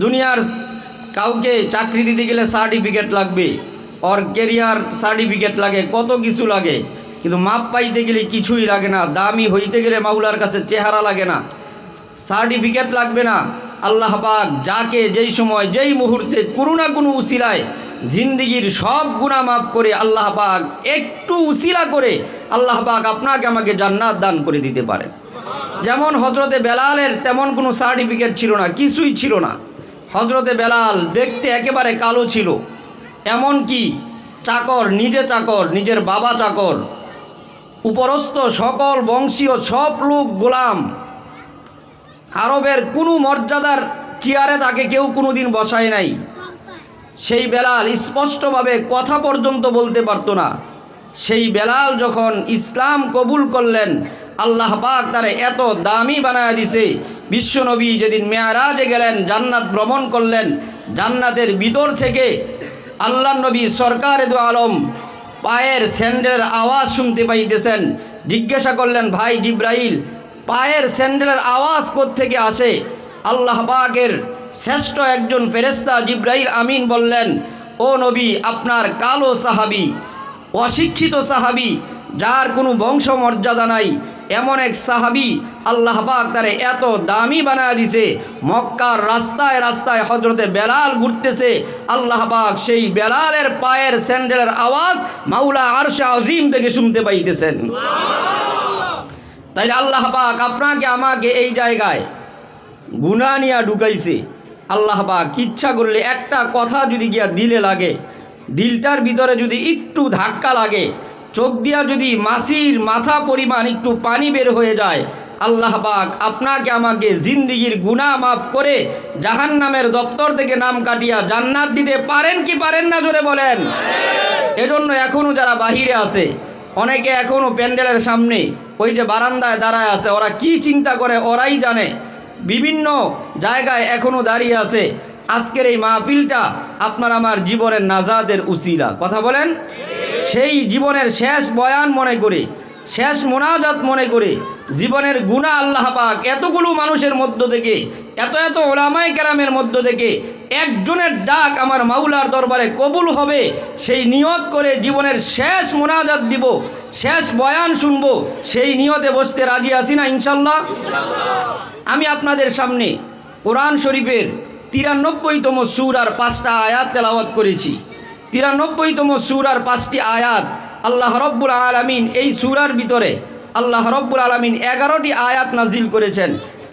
দুনিয়ার কাউকে চাকরি দিতে গেলে সার্টিফিকেট লাগবে, ওর কেরিয়ার সার্টিফিকেট লাগে, কত কিছু লাগে, কিন্তু মাপ পাইতে গেলে কিছুই লাগে না। দামি হইতে গেলে মাওলার কাছে চেহারা লাগে না, সার্টিফিকেট লাগবে না। আল্লাহ পাক যাকে যেই সময় যেই মুহূর্তে কোনো না কোনো উসিলায় জিন্দিগির সব গুনাহ মাফ করে আল্লাহ পাক একটু উসিলা করে আল্লাহ পাক আপনাকে আমাকে জান্নাত দান করে দিতে পারে। যেমন হজরতে বেলালের তেমন কোনো সার্টিফিকেট ছিল না, কিছুই ছিল না। হজরতে বেলাল দেখতে একেবারে কালো ছিল, এমনকি চাকর, নিজের বাবা চাকর, উপরস্থ সকল বংশীয় সব লোক গোলাম, আরবের কোনো মর্যাদার চেয়ারে তাকে কেউ কোনোদিন বসায় নাই। সেই বেলাল স্পষ্টভাবে কথা পর্যন্ত বলতে পারতো না। সেই বেলাল যখন ইসলাম কবুল করলেন, আল্লাহ পাক তারে এত দামি বানায় দিছে। বিশ্বনবী যেদিন মেয়ারাজে গেলেন, জান্নাত ভ্রমণ করলেন, জান্নাতের ভিতর থেকে আল্লাহ নবী সরকারে দু আলম পায়ের স্যান্ডেলের আওয়াজ শুনতে পাইতেছেন। জিজ্ঞাসা করলেন, ভাই জিব্রাইল, পায়ের স্যান্ডেলের আওয়াজ কোত্থেকে আসে? আল্লাহ পাকের শ্রেষ্ঠ একজন ফেরেশতা জিব্রাইল আমিন বললেন, ও নবী, আপনার কালো সাহাবী, অশিক্ষিত সাহাবী, যার কোনো বংশ মর্যাদা নাই, এমন এক সাহাবী আল্লাহ পাক তারে এত দামি বানায় দিছে। মক্কার রাস্তায় রাস্তায় হজরতে বেলাল ঘুরতেছে, আল্লাহ পাক সেই বেলালের পায়ের স্যান্ডেলের আওয়াজ মাওলা আরশে আজিম থেকে শুনতে পাইতেছেন। তাই আল্লাহ পাক আপনাকে আমাকে এই জায়গায় গুনাহ নিয়া ঢুকাইছে। আল্লাহ পাক ইচ্ছা করলে একটা কথা যদি গিয়া দিলে লাগে, দিলটার ভিতরে যদি একটু ধাক্কা লাগে, চোখ দিয়া যদি মাছির মাথা পরিমাণ একটু পানি বের হয়ে যায়, আল্লাহ পাক আপনাকে আমাকে জিন্দিগির গুনাহ মাফ করে জাহান্নামের দপ্তর থেকে নাম কাটিয়া জান্নাত দিতে পারেন কি পারেন না? জোরে বলেন। এজন্য এখনও যারা বাহিরে আছে, অনেকে এখনও প্যান্ডেলের সামনে ওই যে বারান্দায় দাঁড়ায় আছে, ওরা কি চিন্তা করে ওরাই জানে। বিভিন্ন জায়গায় এখনও দাঁড়িয়ে আছে। আজকের এই মাহফিলটা আপনার আমার জীবনের নাজাতের উসিলা, কথা বলেন। সেই জীবনের শেষ বয়ান মনে করে, শেষ মোনাজাত মনে করে, জীবনের গুনাহ আল্লাহ পাক এতগুলো মানুষের মধ্য থেকে, এত ওলামায়ে কেরামের মধ্য থেকে একজনের ডাক আমার মাওলার দরবারে কবুল হবে, সেই নিয়ত করে জীবনের শেষ মোনাজাত দিব, শেষ বয়ান শুনবো, সেই নিয়তে বসতে রাজি আছি না ইনশাল্লাহ? আমি আপনাদের সামনে কোরআন শরীফের 93তম সূরার 5টা আয়াত তেলাওয়াত করেছি। 93তম সূরার 5টি আয়াত আল্লাহ রব্বুল আলামিন এই সূরার ভিতরে আল্লাহ রব্বুল আলামিন 11টি আয়াত নাজিল করেছেন।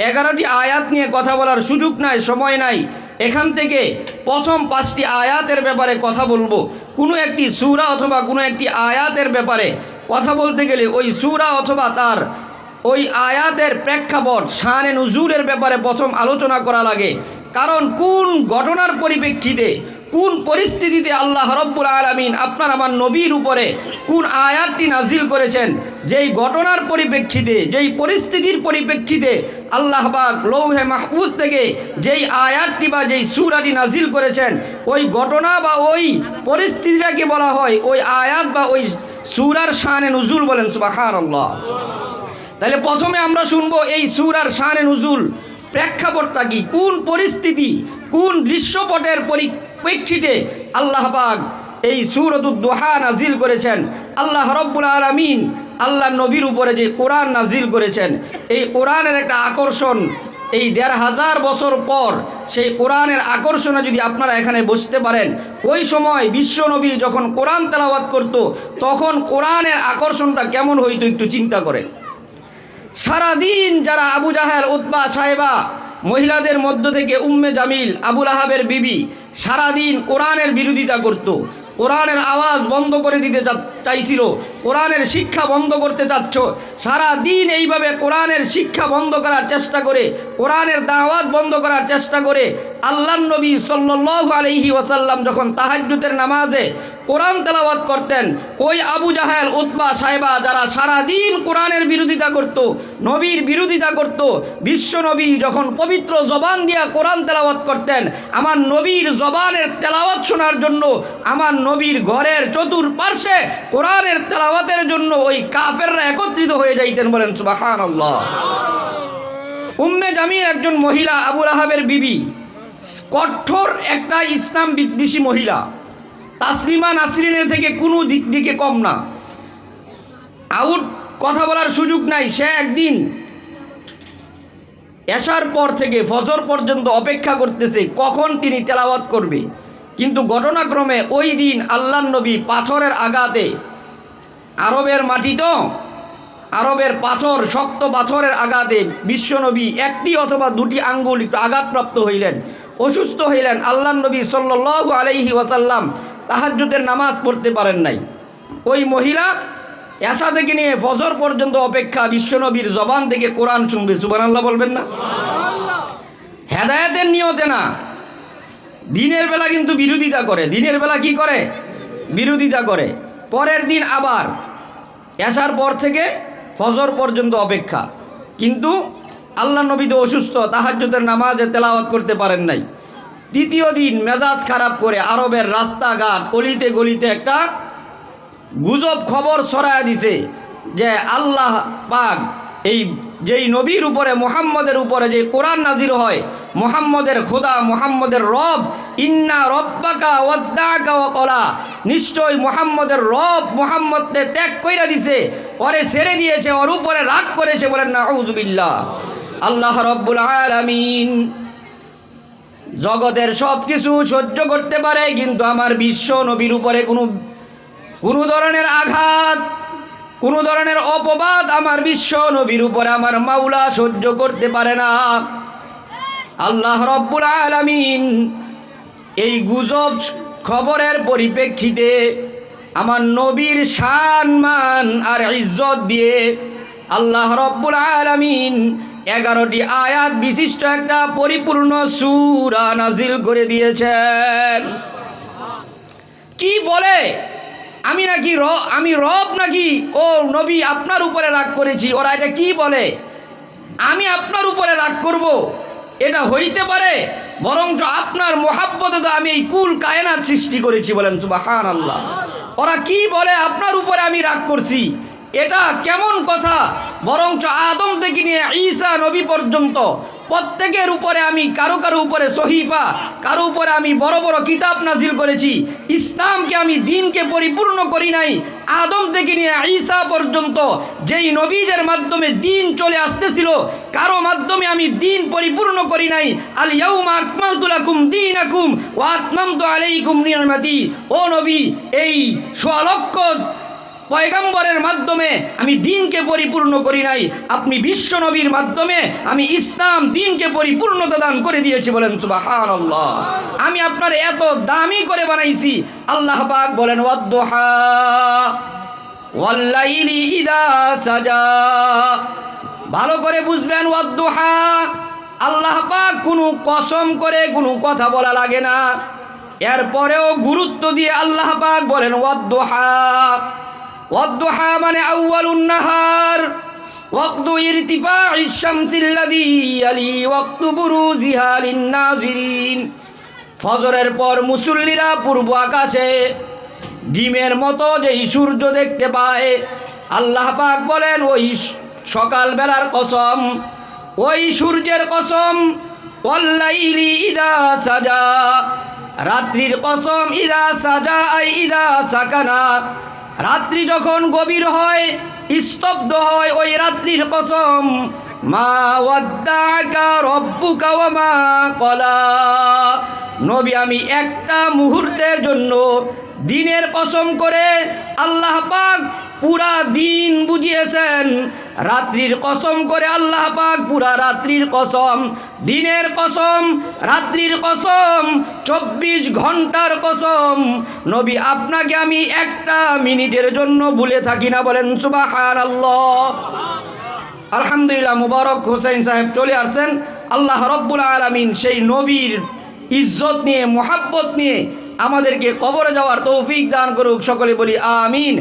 11টি আয়াত নিয়ে কথা বলার সুযোগ নাই, সময় নাই। এখান থেকে প্রথম 5টি আয়াতের ব্যাপারে কথা বলবো। কোনো একটি সূরা অথবা কোনো একটি আয়াতের ব্যাপারে কথা বলতে গেলে ওই সূরা অথবা তার ওই আয়াতের প্রেক্ষাপট, শানে নুজুলের ব্যাপারে প্রথম আলোচনা করা লাগে। কারণ কোন ঘটনার পরিপ্রেক্ষিতে, কোন পরিস্থিতিতে আল্লাহ রব্বুল আলামিন আপনার আমার নবীর উপরে কোন আয়াতটি নাজিল করেছেন, যেই ঘটনার পরিপ্রেক্ষিতে, যেই পরিস্থিতির পরিপ্রেক্ষিতে আল্লাহ পাক লৌহে মাহফুজ থেকে যেই আয়াতটি বা যেই সূরাটি নাজিল করেছেন, ওই ঘটনা বা ওই পরিস্থিতিটাকে বলা হয় ওই আয়াত বা ওই সূরার শানে নুজুল। বলেন সুবহানাল্লাহ। তাহলে প্রথমে আমরা শুনবো এই সূরার শানে নুজুল প্রেক্ষাপটটা কি, কোন পরিস্থিতি, কোন দৃশ্যপটের পরিপ্রেক্ষিতে আল্লাহ পাক এই সূরাতুদ দুহা নাজিল করেছেন। আল্লাহ রব্বুল আলামিন আল্লাহ নবীর উপরে যে কোরআন নাজিল করেছেন, এই কোরআনের একটা আকর্ষণ, এই ১৫০০ বছর পর সেই কোরআনের আকর্ষণে যদি আপনারা এখানে বসতে পারেন, ওই সময় বিশ্বনবী যখন কোরআন তেলাওয়াত করত তখন কোরআনের আকর্ষণটা কেমন হইতো একটু চিন্তা করেন। সারাদিন যারা আবু জাহেল, উতবা, সাইবা, মহিলাদের মধ্য থেকে উম্মে জামিল, আবু লাহাবের বিবি, সারাদিন কোরআনের বিরোধিতা করত, কোরআনের আওয়াজ বন্ধ করে দিতে চাইছিল, কোরআনের শিক্ষা বন্ধ করতে চাচ্ছ। সারা দিন এইভাবে কোরআনের শিক্ষা বন্ধ করার চেষ্টা করে, কোরআনের দাওয়াত বন্ধ করার চেষ্টা করে আল্লাহর নবী সাল্লাল্লাহু আলাইহি ওয়াসাল্লাম যখন তাহাজ্জুদের নামাজে কোরআন তেলাওয়াত করতেন, ওই আবু জাহেল, উতবা, সাইবা যারা সারা দিন কোরআনের বিরোধিতা করত, নবীর বিরোধিতা করত, বিশ্ব নবী যখন পবিত্র জবান দিয়া কোরআন তেলাওয়াত করতেন, আমার নবীর জবানের তেলাওয়াত শোনার জন্য আমার নবীর ঘরের চতুর্পার্শ্বে কোরআনের তেলাওয়াতের জন্য ওই কাফেররা একত্রিত হয়ে যাইতেন। বলেন সুবহানাল্লাহ। উম্মে জামিল একজন মহিলা, আবু লাহাবের বিবি, কঠোর একটা ইসলাম বিদ্বেষী মহিলা, তাসলিমা নাসরিনের থেকে কোনো দিক দিকে কম না। আউট কথা বলার সুযোগ নাই। সে একদিন এশার পর থেকে ফজর পর্যন্ত অপেক্ষা করতেছে কখন তিনি তেলাওয়াত করবে। কিন্তু ঘটনাক্রমে ওই দিন আল্লাহর নবী পাথরের আঘাতে, আরবের মাটি তো, আরবের পাথর, শক্ত পাথরের আঘাতে বিশ্বনবী একটি অথবা দুটি আঙ্গুল একটু আঘাতপ্রাপ্ত হইলেন, অসুস্থ হইলেন। আল্লাহর নবী সাল্লাল্লাহু আলাইহি ওয়াসাল্লাম তাহাজ্জুদের নামাজ পড়তে পারেন নাই। ওই মহিলা এশা থেকে নিয়ে ফজর পর্যন্ত অপেক্ষা, বিশ্বনবীর জবান থেকে কোরআন শুনবে। সুবহানাল্লাহ বলবেন না? হেদায়েতের নিয়তে না, দিনের বেলা কিন্তু বিরোধিতা করে। দিনের বেলা কি করে? বিরোধিতা করে। পরের দিন আবার এশার পর থেকে ফজর পর্যন্ত অপেক্ষা। কিন্তু আল্লাহ নবী তো অসুস্থ, তাহাজ্জুদের নামাজে তেলাওয়াত করতে পারেন নাই। দ্বিতীয় দিন মেজাজ খারাপ করে আরবের রাস্তাঘাট অলিতে গলিতে একটা গুজব খবর ছড়ায় দিছে যে আল্লাহ পাক এই যেই নবীর উপরে, মুহাম্মদের উপরে যে কোরআন নাজিল হয়, মুহাম্মদের খোদা, মুহাম্মদের রব, ইন্না রব্বাকা ওয়াদ্দাকা ওয়া কলা, নিশ্চয় মুহাম্মদের রব মুহাম্মদকে ত্যাগ কইরা দিছে, ওরে ছেড়ে দিয়েছে, ওর উপরে রাগ করেছে। বলেন নাউযুবিল্লাহ। আল্লাহ রব্বুল আলামিন জগতের সব কিছু সহ্য করতে পারে, কিন্তু আমার বিশ্ব নবীর উপরে কোনো ধরনের আঘাত, কোনো ধরনের অপবাদ আমার বিশ্ব নবীর উপরে আমার মাওলা সহ্য করতে পারে না। আল্লাহ রব্বুল আলামিন এই গুজব খবরের পরিপ্রেক্ষিতে আমার নবীর শান মান আর ইজ্জত দিয়ে আল্লাহ রব্বুল আলামিন 11টি আয়াত বিশিষ্ট একটা পরিপূর্ণ সূরা নাজিল করে দিয়েছেন। কি বলে? আমি রব নাকি? ও নবী, আপনার উপরে রাগ করেছি। ওরা এটা কি বলে? আমি আপনার উপরে রাগ করব? এটা হইতে পারে? বরঞ্চ আপনার মোহাব্বতে তো আমি এই কুল কায়নাত সৃষ্টি করেছি। বলেন সুবহানাল্লাহ। ওরা কি বলে আপনার উপরে আমি রাগ করছি? এটা কেমন কথা? বরঞ্চ আদম থেকে নিয়ে ঈসা নবী পর্যন্ত প্রত্যেকের উপরে আমি কারো উপরে সহিফা, কারো উপরে আমি বড় বড় কিতাব নাজিল করেছি। ইসলামকে আমি দিনকে পরিপূর্ণ করি নাই। আদম থেকে নিয়ে ঈসা পর্যন্ত যেই নবীদের মাধ্যমে দিন চলে আসতেছিল, কারো মাধ্যমে আমি দিন পরিপূর্ণ করি নাই। আল ইয়াউমা আকমালতু লাকুম দীনাকুম ওয়া আতমামতু আলাইকুম নি'মাতি। ও নবী, এই 1.5 লক্ষ পয়গম্বরের মাধ্যমে আমি দিনকে পরিপূর্ণ করি নাই, আপনি বিশ্ব নবীর মাধ্যমে আমি ইসলাম দিনকে পরিপূর্ণতা দান করে দিয়েছি। বলেন সুবহানাল্লাহ। আমি আপনার এত দামি করে বানাইছি। আল্লাহ পাক বলেন ওয়াদ-দুহা ওয়াল লাইলি ইযা সাজা। ভালো করে বুঝবেন, ওয়াদ-দুহা, আল্লাহ পাক কোনো কসম করে কোনো কথা বলা লাগে না। এরপরেও গুরুত্ব দিয়ে আল্লাহ পাক বলেন ওয়াদ-দুহা। ওয়াদ-দুহা মানে আউয়ালুন নাহার, ওয়াক্তু ইরতিফাইশ শামসিল্লাযী ইয়ালি ওয়াক্তু বুরুজিহা লিন-নাযিরিন। ফজরের পর মুসল্লিরা পূর্ব আকাশে ডিমের মতো যেই সূর্য দেখতে পায়, আল্লাহ পাক বলেন ওই সকাল বেলার কসম, ওই সূর্যের কসম, ওয়াল লাইলি ইযা সাজা, রাত্রির কসম, ইযা সাজা আই ইযা সাকানা, রাত্রি যখন গভীর হয়, স্তব্ধ হয়, ওই রাত্রির কসম। মা ওয়াদ্দাকা রব্বুকা ওয়া মা ক্বালা। নবী, আমি একটা মুহূর্তের জন্য দিনের কসম করে আল্লাহ পাক পুরা দিন বুঝিয়েছেন, রাত্রির কসম করে আল্লাহ পাক পুরা রাত্রির কসম, দিনের কসম, রাত্রির কসম, 24 ঘন্টার কসম। নবী, আপনাকে আমি একটা মিনিটের জন্য ভুলে থাকি না। বলেন সুবহানাল্লাহ। আলহামদুলিল্লাহ, মুবারক হোসেন সাহেব চলে আসছেন। আল্লাহ রব্বুল আলামিন সেই নবীর ইজ্জত নিয়ে, মুহাব্বত নিয়ে আমাদেরকে কবরে যাওয়ার তৌফিক দান করুক। সকলে বলি আমিন।